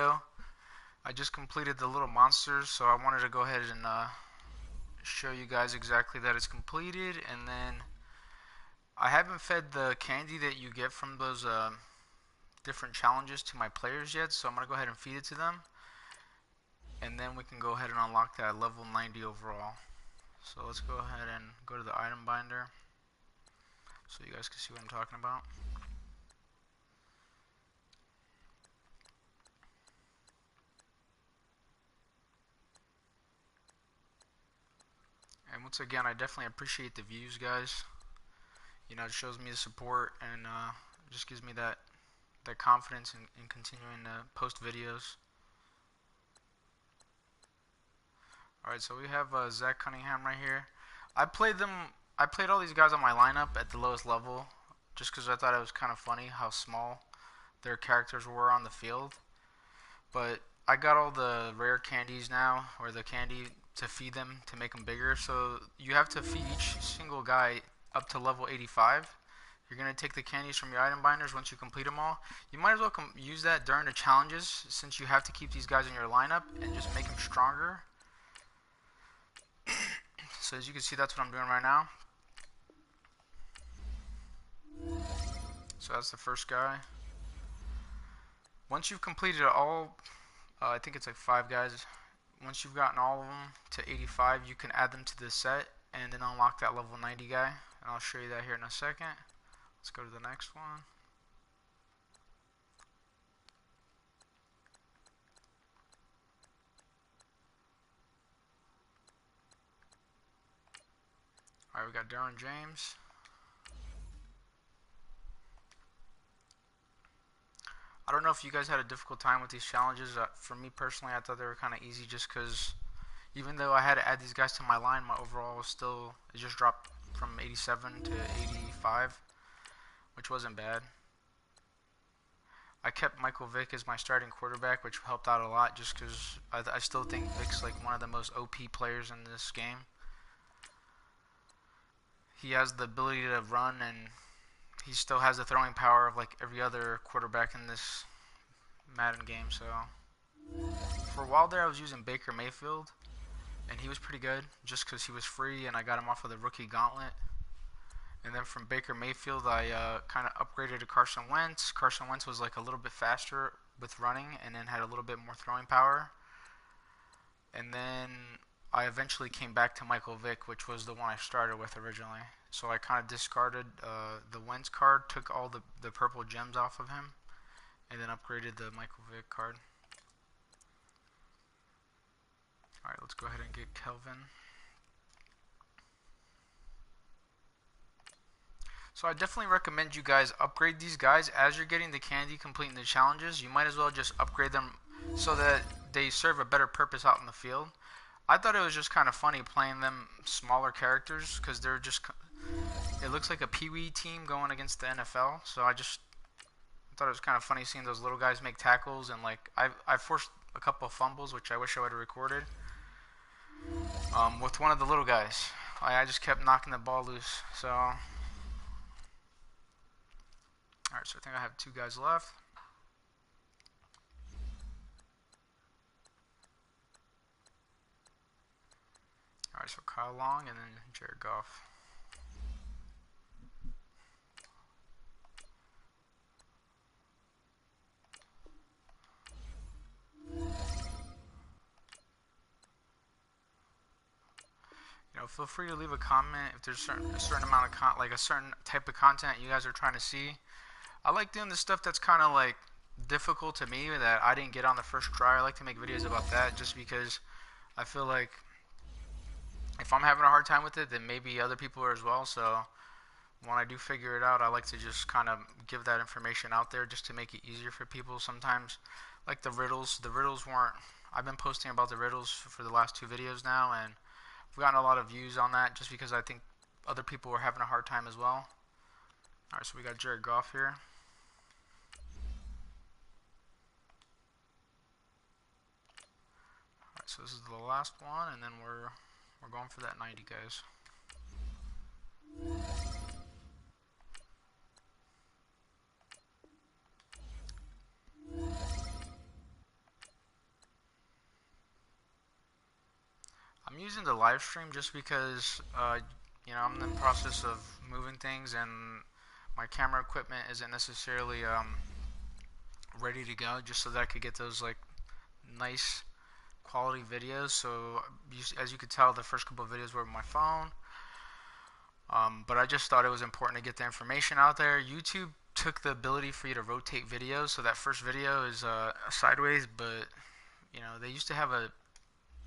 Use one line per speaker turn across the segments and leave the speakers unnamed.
video. I just completed the little monsters, so I wanted to go ahead and show you guys exactly that it's completed. And then I haven't fed the candy that you get from those different challenges to my players yet, so I'm going to go ahead and feed it to them. And then we can go ahead and unlock that level 90 overall. So let's go ahead and go to the item binder so you guys can see what I'm talking about. And once again, I definitely appreciate the views, guys. You know, it shows me the support and just gives me that confidence in continuing to post videos. Alright, so we have Zach Cunningham right here. I played all these guys on my lineup at the lowest level just because I thought it was kind of funny how small their characters were on the field. But I got all the rare candies now, or the candy to feed them to make them bigger. So you have to feed each single guy up to level 85. You're going to take the candies from your item binders once you complete them all. You might as well use that during the challenges, since you have to keep these guys in your lineup and just make them stronger. So as you can see, that's what I'm doing right now. So that's the first guy. Once you've completed all, I think it's like 5 guys. Once you've gotten all of them to 85, you can add them to the set and then unlock that level 90 guy. And I'll show you that here in a second. Let's go to the next one. Alright, we got Darren James. I don't know if you guys had a difficult time with these challenges. For me personally, I thought they were kind of easy just because even though I had to add these guys to my line, my overall was still, it just dropped from 87 to 85, which wasn't bad. I kept Michael Vick as my starting quarterback, which helped out a lot just because I still think Vick's like one of the most OP players in this game. He has the ability to run, and he still has the throwing power of like every other quarterback in this Madden game. So for a while there, I was using Baker Mayfield, and he was pretty good just because he was free, and I got him off of the rookie gauntlet. And then from Baker Mayfield, I kind of upgraded to Carson Wentz. Carson Wentz was like a little bit faster with running, and then had a little bit more throwing power. And then I eventually came back to Michael Vick, which was the one I started with originally. So I kind of discarded the Wentz card, took all the purple gems off of him, and then upgraded the Michael Vick card. Alright, let's go ahead and get Kelvin. So I definitely recommend you guys upgrade these guys as you're getting the candy, completing the challenges. You might as well just upgrade them so that they serve a better purpose out in the field. I thought it was just kind of funny playing them smaller characters because they're just, it looks like a Pee-wee team going against the NFL. So I thought it was kind of funny seeing those little guys make tackles, and like I forced a couple of fumbles, which I wish I would have recorded with one of the little guys. I just kept knocking the ball loose. So alright, so I think I have 2 guys left. Alright, so Kyle Long and then Jared Goff. You know, feel free to leave a comment if there's a certain amount of like a certain type of content you guys are trying to see. I like doing the stuff that's kind of like difficult to me that I didn't get on the first try. I like to make videos about that just because I feel like if I'm having a hard time with it, then maybe other people are as well. So when I do figure it out, I like to just kind of give that information out there just to make it easier for people. Sometimes, like the riddles weren't, I've been posting about the riddles for the last 2 videos now, and I've gotten a lot of views on that just because I think other people were having a hard time as well. Alright, so we got Jared Goff here. Alright, so this is the last one, and then we're going for that 90, guys. I'm using the live stream just because I'm in the process of moving things and my camera equipment isn't necessarily ready to go, just so that I could get those like nice quality videos. So as you could tell, the first couple of videos were with my phone, but I just thought it was important to get the information out there. YouTube took the ability for you to rotate videos, so that first video is sideways, but they used to have a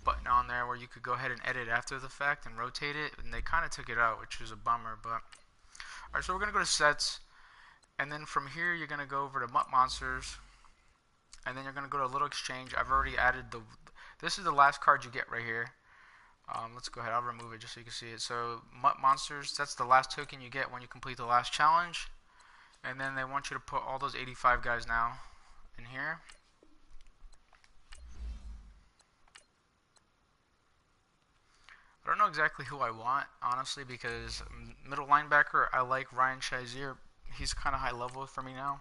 button on there where you could go ahead and edit after the fact and rotate it, and they kind of took it out, which is a bummer. But alright, so we're gonna go to sets, and then from here you're gonna go over to MUT monsters, and then you're gonna go to little exchange. I've already added this is the last card you get right here. Let's go ahead, I'll remove it just so you can see it. So MUT monsters, that's the last token you get when you complete the last challenge, and then they want you to put all those 85 guys now in here. I don't know exactly who I want, honestly, because middle linebacker, I like Ryan Shazier. He's kind of high level for me now.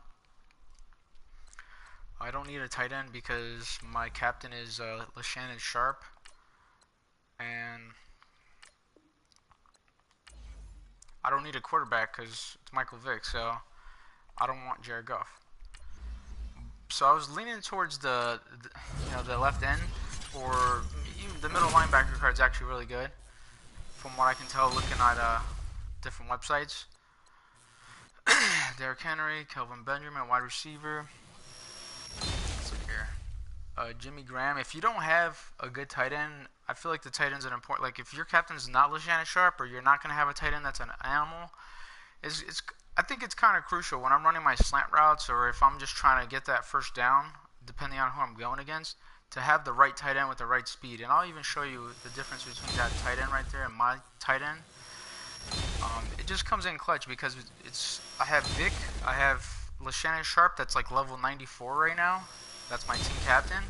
I don't need a tight end because my captain is LeShannon Sharp, and I don't need a quarterback because it's Michael Vick, so I don't want Jared Goff. So I was leaning towards the left end, or even the middle linebacker card is actually really good, from what I can tell looking at different websites. Derrick Henry, Kelvin Benjamin, wide receiver. Let's look here. Jimmy Graham. If you don't have a good tight end, I feel like the tight end's an important. Like if your captain's not LeShannon Sharp, or you're not going to have a tight end that's an animal, I think it's kind of crucial when I'm running my slant routes, or if I'm just trying to get that first down, depending on who I'm going against, to have the right tight end with the right speed. And I'll even show you the difference between that tight end right there and my tight end. It just comes in clutch because I have Vic, I have LeShannon Sharp that's like level 94 right now. That's my team captain.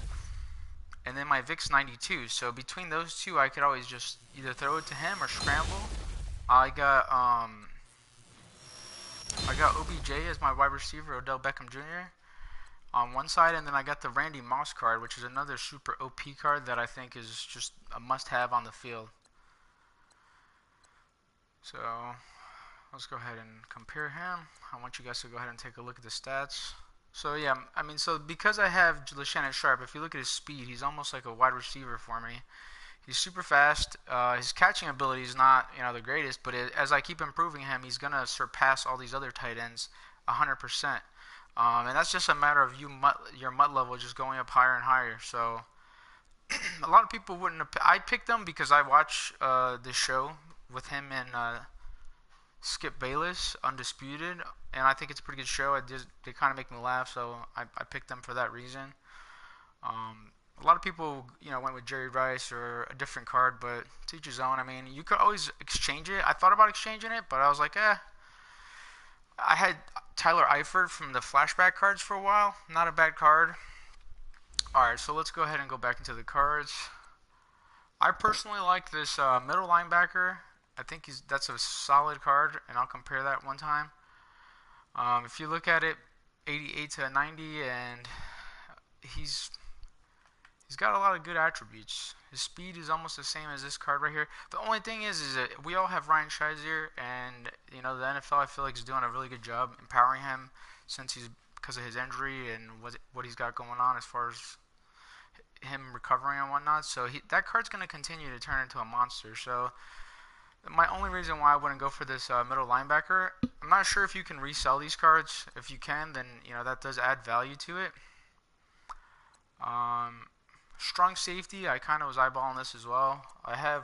And then my Vic's 92. So between those two, I could always just either throw it to him or scramble. I got OBJ as my wide receiver, Odell Beckham Jr. on one side, and then I got the Randy Moss card, which is another super OP card that I think is just a must-have on the field. So let's go ahead and compare him. I want you guys to go ahead and take a look at the stats. So yeah, I mean, so because I have LeShannon Sharp, if you look at his speed, he's almost like a wide receiver for me. He's super fast. His catching ability is not the greatest, but as I keep improving him, he's gonna surpass all these other tight ends 100%. And that's just a matter of your MUT level just going up higher and higher. So a lot of people wouldn't have. I picked him because I watch this show with him and Skip Bayless, Undisputed, and I think it's a pretty good show. They kind of make me laugh, so I picked them for that reason. A lot of people, went with Jerry Rice or a different card, but to each his own. I mean, you could always exchange it. I thought about exchanging it, but I was like, I had Tyler Eifert from the flashback cards for a while. Not a bad card. Alright, so let's go ahead and go back into the cards. I personally like this middle linebacker. I think that's a solid card, and I'll compare that one time. If you look at it, 88 to 90, and he's got a lot of good attributes. His speed is almost the same as this card right here. The only thing is that we all have Ryan Shazier, and the NFL I feel like is doing a really good job empowering him because of his injury and what he's got going on as far as him recovering and whatnot. So that card's going to continue to turn into a monster. So my only reason why I wouldn't go for this middle linebacker, I'm not sure if you can resell these cards. If you can, then that does add value to it. Strong safety, I kind of was eyeballing this as well. I have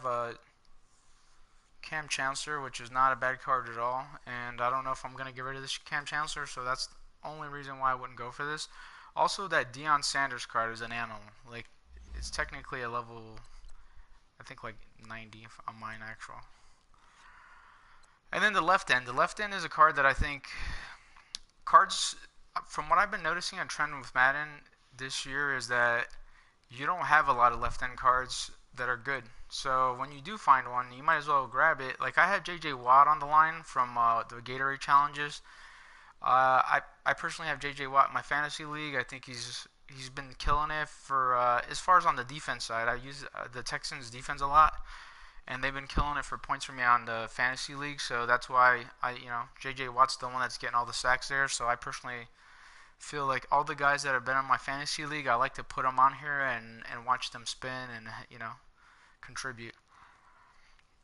Cam Chancellor, which is not a bad card at all, and I don't know if I'm going to get rid of this Cam Chancellor, so that's the only reason why I wouldn't go for this. Also, that Deion Sanders card is an animal. Like, it's technically a level, I think like 90 on mine actual. And then the left end. The left end is a card that I think cards, from what I've been noticing a trend with Madden this year, is that you don't have a lot of left end cards that are good. So when you do find one, you might as well grab it. Like I had J.J. Watt on the line from the Gatorade challenges. I personally have J.J. Watt in my fantasy league. I think he's He's been killing it for as far as on the defense side. I use the Texans defense a lot, and they've been killing it for points for me on the fantasy league. So that's why JJ Watt's the one that's getting all the sacks there. So I personally feel like all the guys that have been on my fantasy league, I like to put them on here and watch them spin and contribute.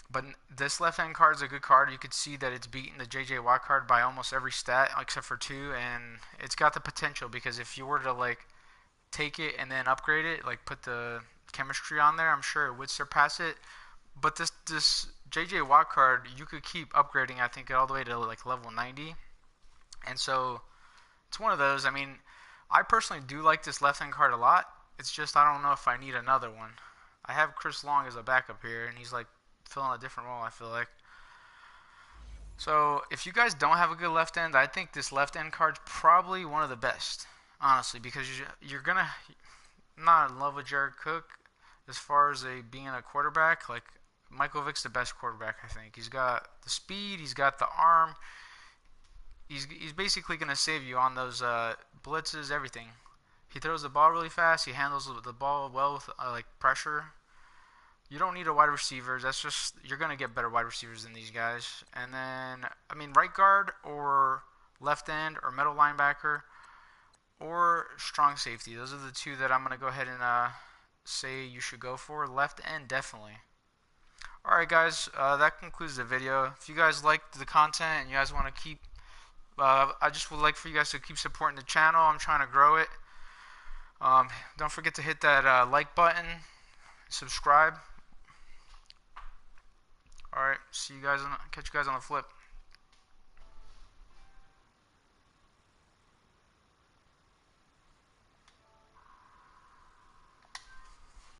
But this left-hand card is a good card. You could see that it's beating the JJ Watt card by almost every stat except for 2, and it's got the potential because if you were to like take it and then upgrade it, like put the chemistry on there, I'm sure it would surpass it. But this JJ Watt card, you could keep upgrading, I think, all the way to like level 90. And so it's one of those. I mean, I personally do like this left-hand card a lot. It's just I don't know if I need another one. I have Chris Long as a backup here, and he's like filling a different role, I feel like. So if you guys don't have a good left end, I think this left end card's probably one of the best, honestly, because you're gonna not in love with Jared Cook as far as being a quarterback. Like Michael Vick's the best quarterback, I think. He's got the speed, he's got the arm. He's basically gonna save you on those blitzes, everything. He throws the ball really fast. He handles the ball well with like pressure. You don't need a wide receiver. That's just, you're going to get better wide receivers than these guys. And then, I mean, right guard or left end or middle linebacker or strong safety. Those are the 2 that I'm going to go ahead and say you should go for. Left end, definitely. Alright, guys. That concludes the video. If you guys liked the content and you guys want to keep, I just would like for you guys to keep supporting the channel. I'm trying to grow it. Don't forget to hit that like button. Subscribe. Alright, catch you guys on the flip.